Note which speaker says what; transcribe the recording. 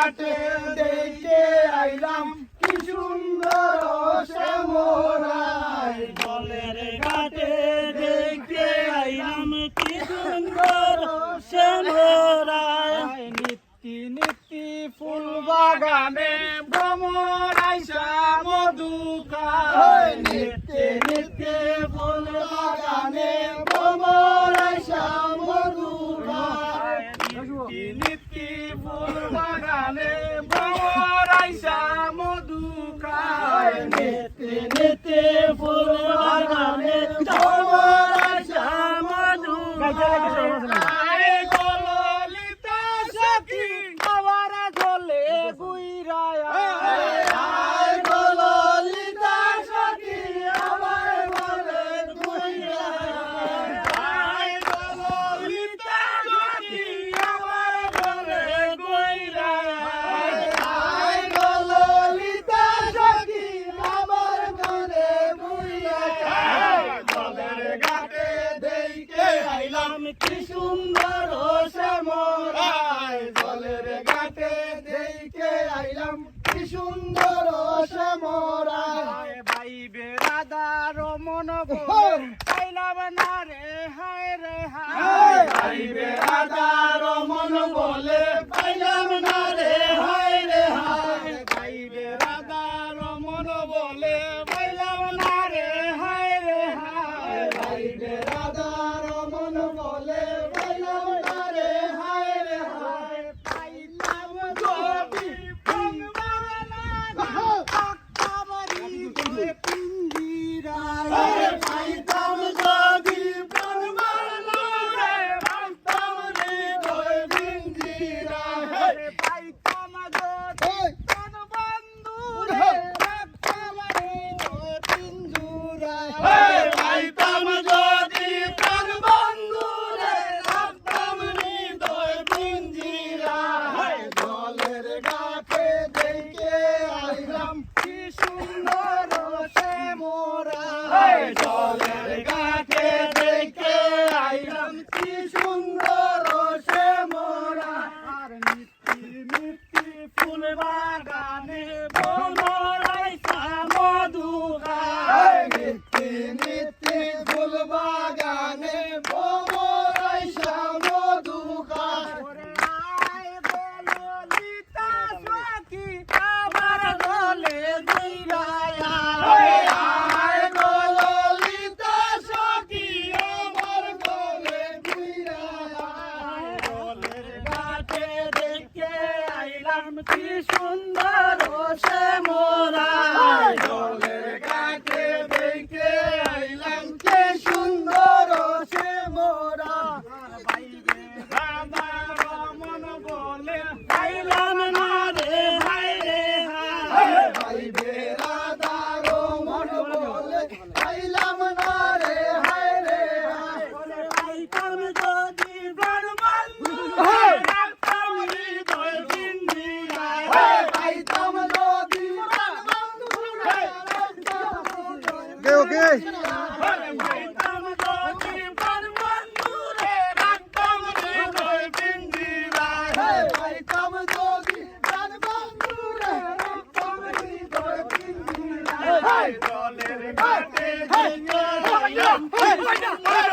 Speaker 1: ঘাটে দেখে আইলাম কি সুন্দর শ্যামরাই।
Speaker 2: জলের ঘাটে দেখে আইলাম কি সুন্দর শ্যামরাই।
Speaker 1: নিত্যি নিত্যি ফুল বাগানে ভ্রমর আইসা মধু খায়। নিত্যি নিত্যি ফুল বাগানে ভ্রমর আইসা মধু খায়। নিত্যি নিত্যি ফুল বাগানে ভ্রমর আইসা মধু খায়। নিত্যি নিত্যি ফুল বাগানে ভ্রমর আইসা মধু খায়।
Speaker 2: কি সুন্দর শ্যামরাই।
Speaker 1: জলের ঘাটে দেখে আইলাম কি সুন্দর শ্যামরাই। ভাই বেড়াদার মন পাইলাম না রে হায় রে হায়। ভাই বেড়াদার মন বলে পাইলাম না রে হায় রে হায়। ভাই বেড়াদার মন বলে পাইলাম না রে হায় রে হায়। ভাই বেড়াদার মন বলে পাইলাম না রে হায় রে হায়। পাইলাম যদি প্রাণবালা আকাবারি করে পিঞ্জিরায়। পাইতাম যদি প্রাণবালা রাখতাম হৃদয় পিঞ্জিরায়। পাইতাম যদি প্রাণবন্ধু রাখতাম হৃদয় পিঞ্জিরায়। পাইতাম যদি প্রাণবন্ধু রাখতাম হৃদয় পিঞ্জিরায়। জলের ঘাটে দেখে আইলাম কি সুন্দর শ্যামরাই। জলের ঘাটে দেখে আইলাম কি সুন্দর শ্যামরাই। আর নিত্যি নিত্যি ফুল বাগানে ভ্রমর আইসা মধু খায়। নিত্যি নিত্যি ফুল বাগানে ভ্রমর আইসা মধু খায়। আয় বলো লিতা সখী আমার গলে দুইরায়া। আয় বলো লিতা সখী আমার গলে দুইরায়া।
Speaker 2: জলের ঘাটে দেখে আইলাম কি সুন্দর শ্যামরাই।
Speaker 1: জলের ঘাটে দেখে আইলাম কি সুন্দর শ্যামরাই। ভাই বেড়াদার মন বলে
Speaker 2: পাইলাম না রে হায় রে হায়।
Speaker 1: ভাই বেড়াদার মন বলে পাইলাম না রে হায় রে হায়।
Speaker 2: পাইতাম যদি প্রাণবন্ধু রাখতাম হৃদয় পিঞ্জিরায়।
Speaker 1: পাইতাম যদি প্রাণবন্ধু রাখতাম
Speaker 3: ওকে
Speaker 2: পাইতাম যদি প্রাণবন্ধু রাখতাম হৃদয় পিঞ্জিরায়।
Speaker 1: পাইতাম যদি প্রাণবন্ধু রাখতাম হৃদয় পিঞ্জিরায়। জলের ঘাটে দেখে আইলাম কি সুন্দর